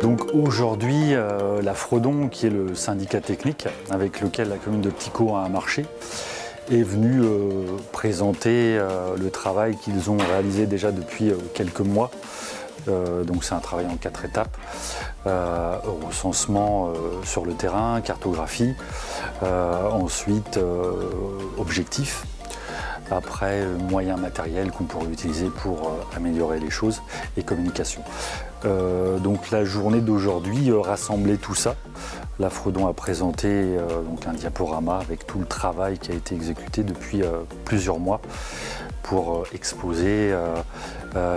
Donc aujourd'hui, la Fredon, qui est le syndicat technique avec lequel la commune de Petit-Caux a un marché, est venue présenter le travail qu'ils ont réalisé déjà depuis quelques mois. Donc c'est un travail en 4 étapes, recensement sur le terrain, cartographie, ensuite objectif, après moyens matériels qu'on pourrait utiliser pour améliorer les choses et communication. Donc la journée d'aujourd'hui rassemblait tout ça. La Fredon a présenté donc un diaporama avec tout le travail qui a été exécuté depuis plusieurs mois pour exposer,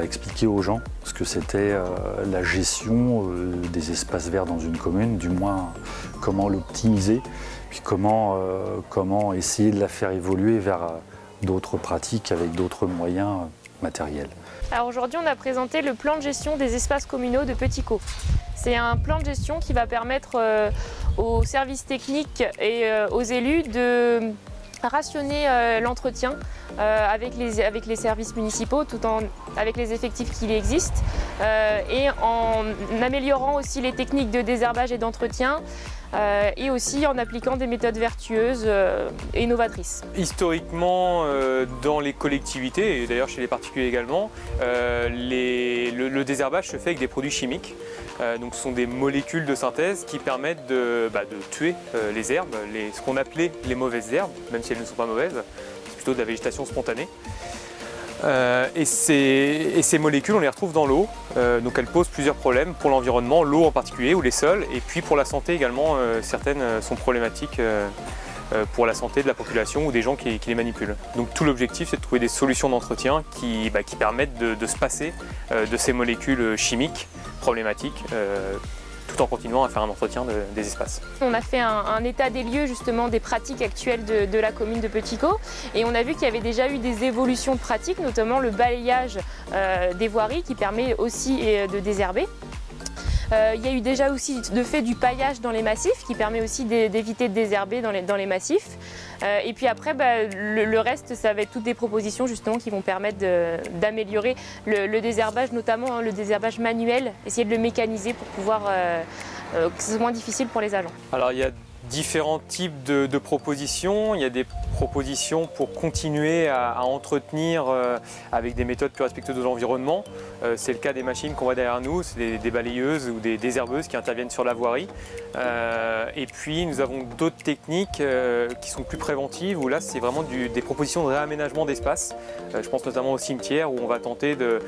expliquer aux gens ce que c'était la gestion des espaces verts dans une commune, du moins comment l'optimiser, puis comment essayer de la faire évoluer vers d'autres pratiques avec d'autres moyens matériels. Alors aujourd'hui, on a présenté le plan de gestion des espaces communaux de Petit-Caux. C'est un plan de gestion qui va permettre aux services techniques et aux élus de rationner l'entretien avec les services municipaux avec les effectifs qui existent et en améliorant aussi les techniques de désherbage et d'entretien et aussi en appliquant des méthodes vertueuses et novatrices. Historiquement, dans les collectivités, et d'ailleurs chez les particuliers également, le désherbage se fait avec des produits chimiques. Donc ce sont des molécules de synthèse qui permettent de tuer les herbes, ce qu'on appelait les mauvaises herbes, même si elles ne sont pas mauvaises, c'est plutôt de la végétation spontanée. Et ces molécules, on les retrouve dans l'eau, donc elles posent plusieurs problèmes pour l'environnement, l'eau en particulier, ou les sols, et puis pour la santé également, certaines sont problématiques pour la santé de la population ou des gens qui les manipulent. Donc tout l'objectif, c'est de trouver des solutions d'entretien qui permettent de se passer de ces molécules chimiques problématiques, tout en continuant à faire un entretien des espaces. On a fait un état des lieux justement des pratiques actuelles de la commune de Petit-Caux et on a vu qu'il y avait déjà eu des évolutions de pratiques, notamment le balayage des voiries qui permet aussi de désherber. Il y a eu déjà aussi de fait du paillage dans les massifs qui permet aussi d'éviter de désherber dans les massifs. Et puis après, le reste, ça va être toutes des propositions justement qui vont permettre d'améliorer le désherbage, notamment le désherbage manuel, essayer de le mécaniser pour pouvoir que ce soit moins difficile pour les agents. Alors il y a différents types de propositions. Il y a des propositions pour continuer à entretenir avec des méthodes plus respectueuses de l'environnement. C'est le cas des machines qu'on voit derrière nous, c'est des balayeuses ou des désherbeuses qui interviennent sur la voirie. Et puis nous avons d'autres techniques qui sont plus préventives, où là c'est vraiment des propositions de réaménagement d'espace. Je pense notamment au cimetière où on va tenter de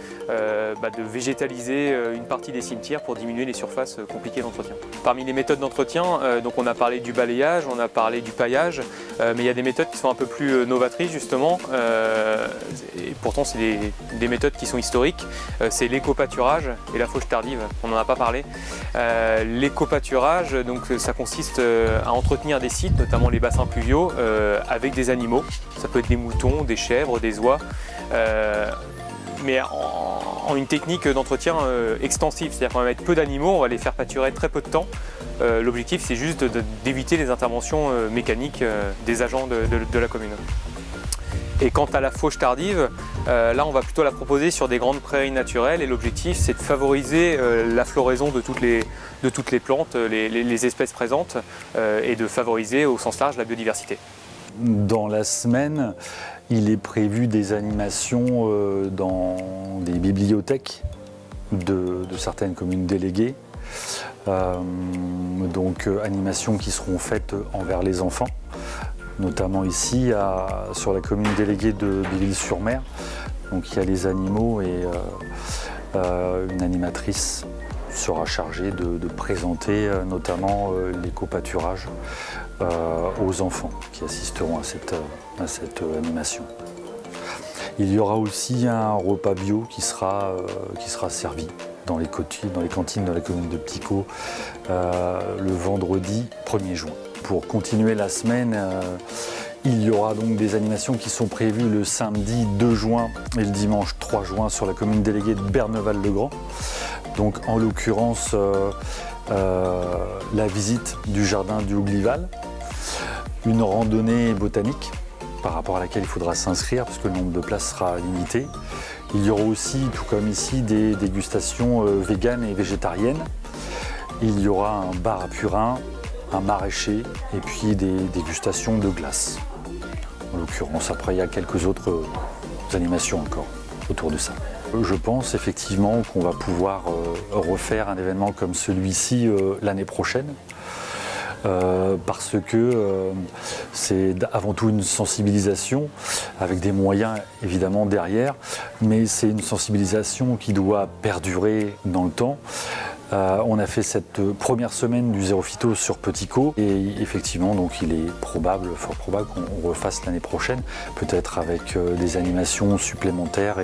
végétaliser une partie des cimetières pour diminuer les surfaces compliquées d'entretien. Parmi les méthodes d'entretien, donc on a parlé du balayage, on a parlé du paillage, mais il y a des méthodes qui sont un peu plus novatrices justement, et pourtant c'est des méthodes qui sont historiques. C'est l'éco-pâturage et la fauche tardive, on n'en a pas parlé. L'éco-pâturage, donc ça consiste à entretenir des sites, notamment les bassins pluviaux, avec des animaux. Ça peut être des moutons, des chèvres, des oies, mais en une technique d'entretien extensive, c'est-à-dire qu'on va mettre peu d'animaux, on va les faire pâturer très peu de temps. L'objectif c'est juste d'éviter les interventions mécaniques des agents de la commune. Et quant à la fauche tardive, là on va plutôt la proposer sur des grandes prairies naturelles et l'objectif c'est de favoriser la floraison de toutes les plantes, les espèces présentes et de favoriser au sens large la biodiversité. Dans la semaine, il est prévu des animations dans des bibliothèques de certaines communes déléguées. Donc animations qui seront faites envers les enfants, notamment ici sur la commune déléguée de Biville-sur-Mer. Donc il y a les animaux et une animatrice sera chargée de présenter notamment l'éco-pâturage aux enfants qui assisteront à cette animation. Il y aura aussi un repas bio qui sera servi dans les cantines de la commune de Petit-Caux le vendredi 1er juin. Pour continuer la semaine, Il y aura donc des animations qui sont prévues le samedi 2 juin et le dimanche 3 juin sur la commune déléguée de Berneval-le-Grand. Donc en l'occurrence la visite du jardin du Houglival, une randonnée botanique par rapport à laquelle il faudra s'inscrire parce que le nombre de places sera limité. Il y aura aussi, tout comme ici, des dégustations véganes et végétariennes. Il y aura un bar à purin, un maraîcher et puis des dégustations de glace. En l'occurrence, après il y a quelques autres animations encore autour de ça. Je pense effectivement qu'on va pouvoir refaire un événement comme celui-ci l'année prochaine. Parce que c'est avant tout une sensibilisation avec des moyens évidemment derrière, mais c'est une sensibilisation qui doit perdurer dans le temps. On a fait cette première semaine du Zéro Phyto sur Petit Caux et effectivement donc il est probable, fort probable qu'on refasse l'année prochaine, peut-être avec des animations supplémentaires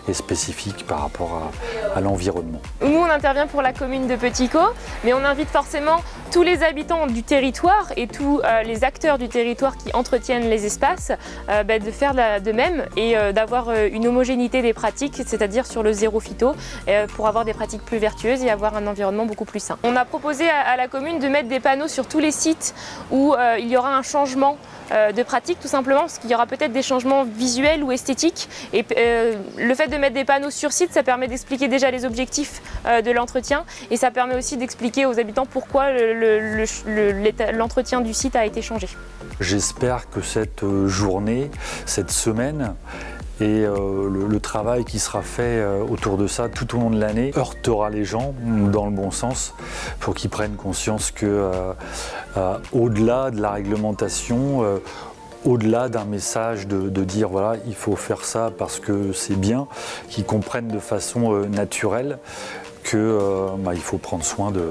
et spécifiques par rapport à l'environnement. Nous on intervient pour la commune de Petit Caux, mais on invite forcément tous les habitants du territoire et tous les acteurs du territoire qui entretiennent les espaces de faire de même et d'avoir une homogénéité des pratiques, c'est-à-dire sur le Zéro Phyto, pour avoir des pratiques plus vertueuses et avoir un environnement beaucoup plus sain. On a proposé à la commune de mettre des panneaux sur tous les sites où il y aura un changement de pratique, tout simplement parce qu'il y aura peut-être des changements visuels ou esthétiques et le fait de mettre des panneaux sur site, ça permet d'expliquer déjà les objectifs de l'entretien et ça permet aussi d'expliquer aux habitants pourquoi l'entretien du site a été changé. J'espère que cette journée, cette semaine et le travail qui sera fait autour de ça tout au long de l'année heurtera les gens dans le bon sens pour qu'ils prennent conscience que au-delà de la réglementation, au-delà d'un message de dire voilà il faut faire ça parce que c'est bien, qu'ils comprennent de façon naturelle que il faut prendre soin de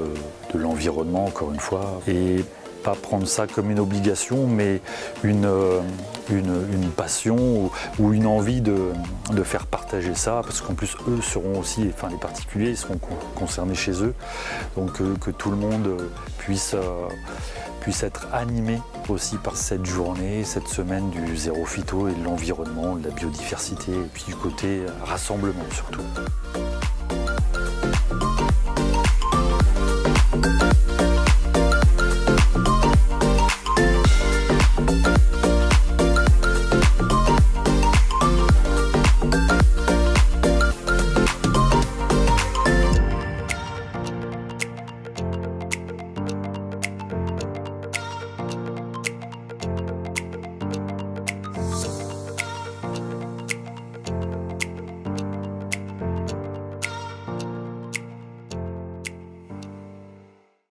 l'environnement encore une fois et pas prendre ça comme une obligation mais une passion ou une envie de faire partager ça parce qu'en plus eux seront aussi, enfin les particuliers ils seront concernés chez eux donc que tout le monde puisse être animé aussi par cette journée, cette semaine du Zéro Phyto et de l'environnement, de la biodiversité et puis du côté rassemblement surtout.